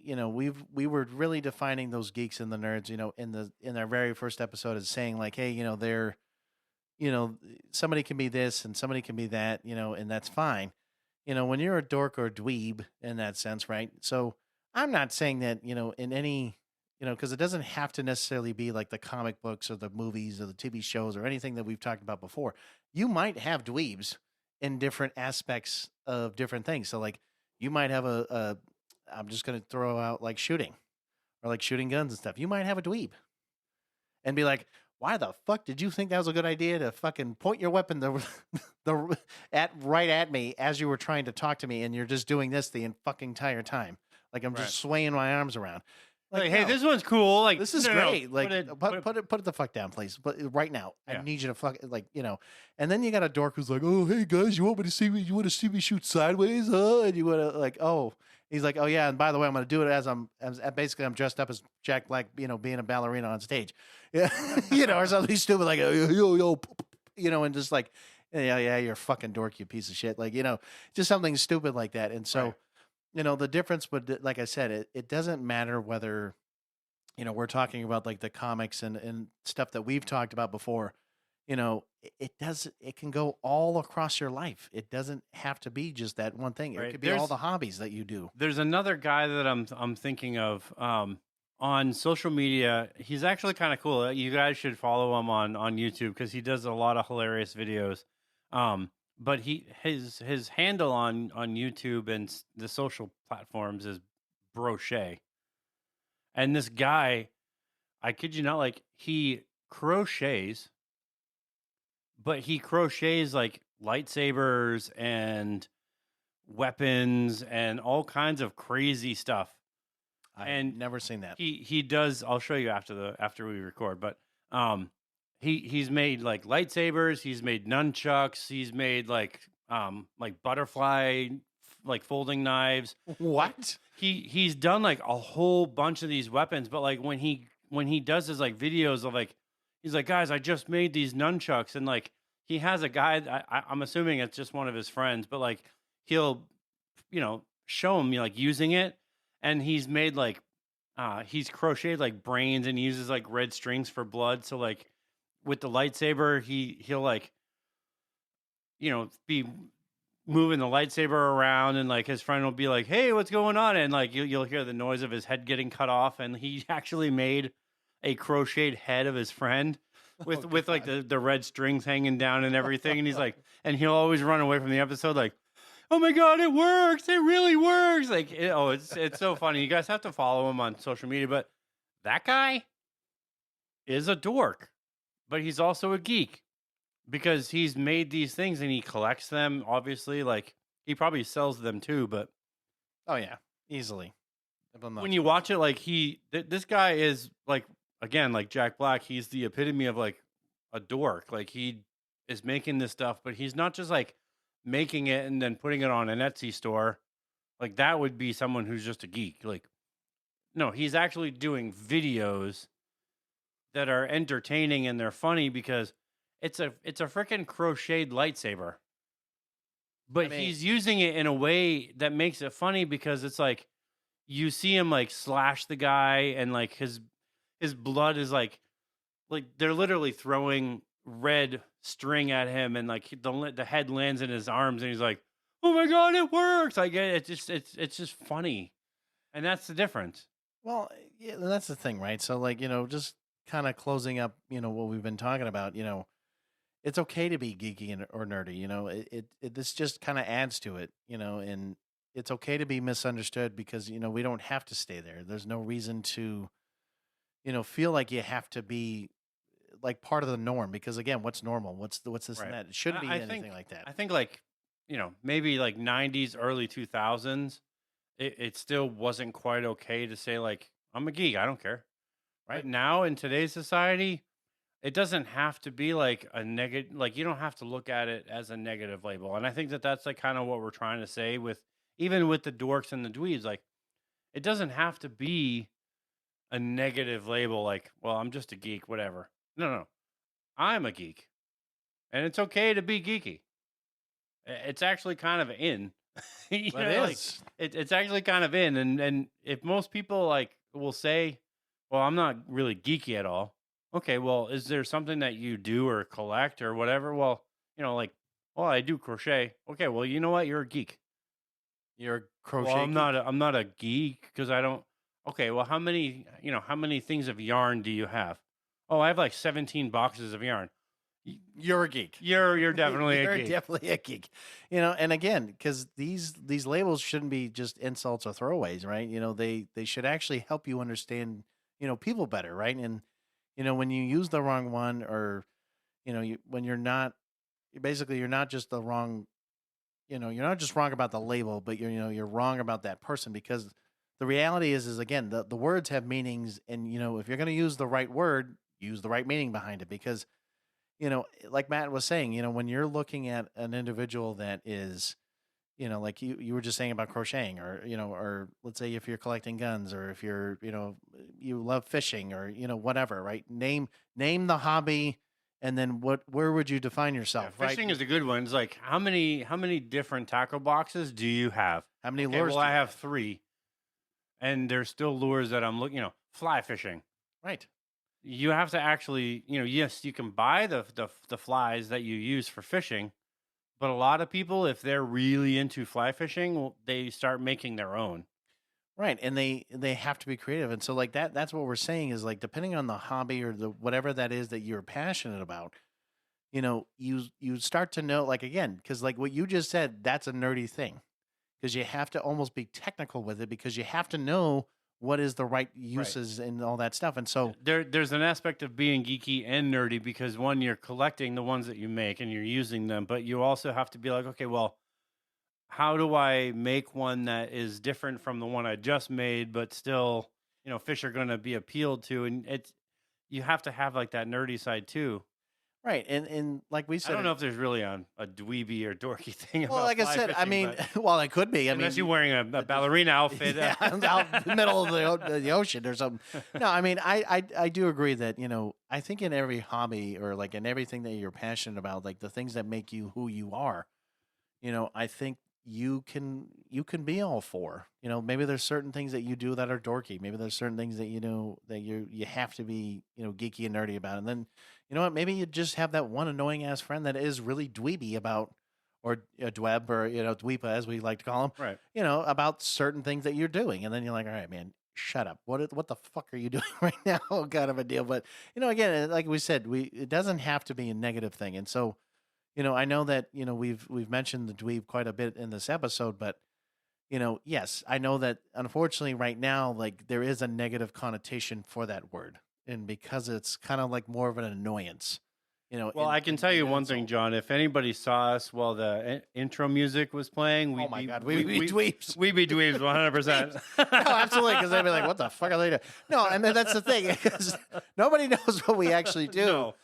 we were really defining those geeks and the nerds, in our very first episode as saying like, hey, they're, somebody can be this and somebody can be that, and that's fine. When you're a dork or a dweeb in that sense, right? So I'm not saying that, in any, because it doesn't have to necessarily be like the comic books or the movies or the TV shows or anything that we've talked about before. You might have dweebs in different aspects of different things. So like you might have I'm just going to throw out like shooting, or like shooting guns and stuff, you might have a dweeb and be like, why the fuck did you think that was a good idea to fucking point your weapon right at me as you were trying to talk to me, and you're just doing this the fucking entire time, like I'm Right. just swaying my arms around. Like, hey, no, this one's cool. Like, this is no, no, great. Like, put it the fuck down, please. But right now, I Yeah. need you to fuck, like, you know. And then you got a dork who's like, oh, hey guys, you want me to see me? You want to see me shoot sideways? Huh? And you want to like, oh, he's like, oh yeah, and by the way, I'm going to do it as I'm basically I'm dressed up as Jack Black, you know, being a ballerina on stage, yeah, you know, or something stupid like, yo, you know, and just like, yeah, you're a fucking dork, you piece of shit, like, you know, just something stupid like that. And so, Right. you know, the difference would, like I said, it doesn't matter whether, you know, we're talking about like the comics and stuff that we've talked about before. You know, it can go all across your life. It doesn't have to be just that one thing. It Right. could be all the hobbies that you do. There's another guy that I'm thinking of on social media. He's actually kind of cool. You guys should follow him on YouTube because he does a lot of hilarious videos. But his handle on YouTube and the social platforms is Brochet. And this guy, I kid you not, like he crochets, but he crochets like lightsabers and weapons and all kinds of crazy stuff. I've never seen that. He does. I'll show you after we record. But he's made like lightsabers. He's made nunchucks. He's made like butterfly like folding knives. What? He's done like a whole bunch of these weapons. But like when he does his like videos of like, he's like, guys, I just made these nunchucks, and like he has a guy. I'm assuming it's just one of his friends, but like he'll, you know, show him like using it, and he's made like he's crocheted like brains and he uses like red strings for blood. So like with the lightsaber, he'll like, you know, be moving the lightsaber around, and like his friend will be like, hey, what's going on? And like you'll hear the noise of his head getting cut off, and he actually made a crocheted head of his friend with like the red strings hanging down and everything. And he's like, and he'll always run away from the episode like, oh my God, it works. It really works. Like, it's so funny. You guys have to follow him on social media, but that guy is a dork, but he's also a geek because he's made these things and he collects them. Obviously, like he probably sells them too, but oh yeah, easily. When you watch it, like this guy is like, again, like Jack Black, he's the epitome of like a dork. Like he is making this stuff, but he's not just like making it and then putting it on an Etsy store. Like that would be someone who's just a geek. Like, no, he's actually doing videos that are entertaining and they're funny because it's a freaking crocheted lightsaber. But he's using it in a way that makes it funny because it's like you see him like slash the guy and like his blood is like they're literally throwing red string at him, and like the head lands in his arms, and he's like, "Oh my God, it works!" Like it's just funny, and that's the difference. Well, yeah, that's the thing, right? So like, you know, just kind of closing up, you know, what we've been talking about. You know, it's okay to be geeky or nerdy. You know, this just kind of adds to it. You know, and it's okay to be misunderstood because you know we don't have to stay there. There's no reason to, you know, feel like you have to be like part of the norm because again, what's normal? What's this and that? It shouldn't be anything like that. I think like, you know, maybe like 90s, early 2000s, it still wasn't quite okay to say like, I'm a geek, I don't care. Right now in today's society, it doesn't have to be like a negative, like you don't have to look at it as a negative label. And I think that that's like kind of what we're trying to say with, even with the dorks and the dweebs, like it doesn't have to be a negative label like, well, I'm just a geek, whatever. No. I'm a geek. And it's okay to be geeky. It's actually kind of in. It like, is. it's actually kind of in. And if most people like will say, well, I'm not really geeky at all. Okay, well, is there something that you do or collect or whatever? Well, you know, like, well, I do crochet. Okay, well, you know what? You're a geek. You're a crochet. Well, geek? I'm not a geek because I don't. Okay, well, how many things of yarn do you have? Oh, I have like 17 boxes of yarn. you're a geek. You're definitely You're a geek. definitely a geek. And again, because these labels shouldn't be just insults or throwaways, right? They should actually help you understand, people better, right? And when you use the wrong one, or when you're not, basically you're not just the wrong, you're not just wrong about the label, but you're wrong about that person, because the reality is again, the words have meanings, and if you're going to use the right word, use the right meaning behind it, because like Matt was saying, when you're looking at an individual that is, like you were just saying about crocheting, or, or let's say if you're collecting guns, or if you're, you love fishing, or, whatever, right? Name the hobby, and then where would you define yourself, Yeah, fishing is a good one. It's like, how many different tackle boxes do you have? How many Okay, lures? well, I have 3, and there's still lures that I'm looking. Fly fishing. Right. You have to actually, yes, you can buy the flies that you use for fishing, but a lot of people, if they're really into fly fishing, they start making their own. Right, and they have to be creative, and so like that's what we're saying is, like, depending on the hobby or the whatever that is that you're passionate about, you start to know, like, again, because like what you just said, that's a nerdy thing, because you have to almost be technical with it, because you have to know what is the right uses and all that stuff, and so There's an aspect of being geeky and nerdy, because one, you're collecting the ones that you make and you're using them, but you also have to be like, okay, well, how do I make one that is different from the one I just made, but still, fish are going to be appealed to, and you have to have like that nerdy side too. right, and like we said, I don't know if there's really a dweeby or dorky thing about well, like I fly said, I fishing, mean, but well, it could be. I unless mean, you're wearing a ballerina outfit. yeah, out in the middle of the ocean or something. No, I mean, I do agree that I think in every hobby, or like in everything that you're passionate about, like the things that make you who you are, I think you can be all four. Maybe there's certain things that you do that are dorky. Maybe there's certain things that that you have to be geeky and nerdy about, and then what? Maybe you just have that one annoying ass friend that is really dweeby about, or a dweb, or dweepa as we like to call them, Right. About certain things that you're doing, and then you're like, all right, man, shut up. What the fuck are you doing right now? Kind of a deal. But again, like we said, it doesn't have to be a negative thing, and so. I know that we've mentioned the dweeb quite a bit in this episode, but yes, I know that unfortunately right now, like, there is a negative connotation for that word, and because it's kind of like more of an annoyance. Well, I can tell you one thing, John. If anybody saw us while the intro music was playing, oh my god, we'd be dweebs. We'd be dweebs 100%. No, absolutely, because they'd be like, "What the fuck are they doing?" No, and then that's the thing, because nobody knows what we actually do. No.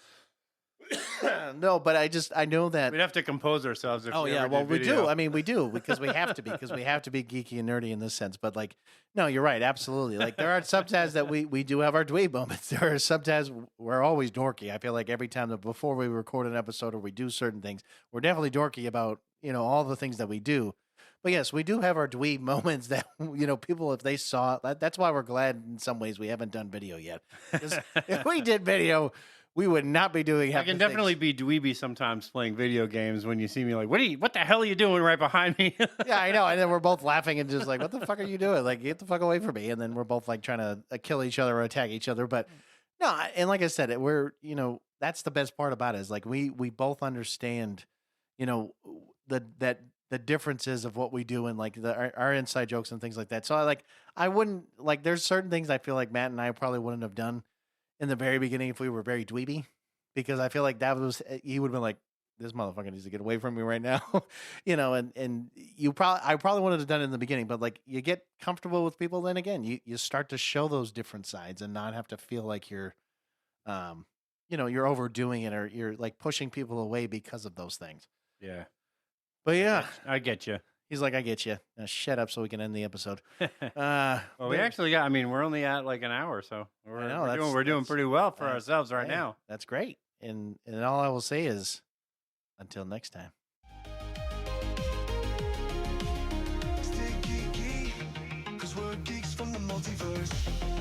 No, but I know that we'd have to compose ourselves. If oh we yeah, ever well did we video. do. I mean, we do, because we have to be, geeky and nerdy in this sense. But like, no, you're right, absolutely. Like, there are sometimes that we do have our dweeb moments. There are sometimes we're always dorky. I feel like every time that before we record an episode or we do certain things, we're definitely dorky about all the things that we do. But yes, we do have our dweeb moments that people, if they saw that's why we're glad in some ways we haven't done video yet. 'Cause if we did video, we would not be doing half I can the definitely things. be dweeby sometimes playing video games when you see me like, what the hell are you doing right behind me? Yeah, I know. And then we're both laughing and just like, what the fuck are you doing? Like, get the fuck away from me. And then we're both like trying to kill each other or attack each other. But no, and like I said, we're, that's the best part about it, is like we both understand, the differences of what we do, and like our inside jokes and things like that. So I wouldn't, like, there's certain things I feel like Matt and I probably wouldn't have done in the very beginning if we were very dweeby, because I feel like that was, he would have been like, this motherfucker needs to get away from me right now. And I probably wouldn't have done it in the beginning, but like, you get comfortable with people, then again, you start to show those different sides and not have to feel like you're you're overdoing it, or you're like pushing people away because of those things. Yeah. But yeah, I get you. he's like, I get you. Now shut up so we can end the episode. Well, we but- actually got, I mean, we're only at like an hour, so we're doing that's- pretty well for uh, ourselves right hey, now. That's great. And all I will say is, until next time. Stay geeky, 'cause we're geeks from the multiverse.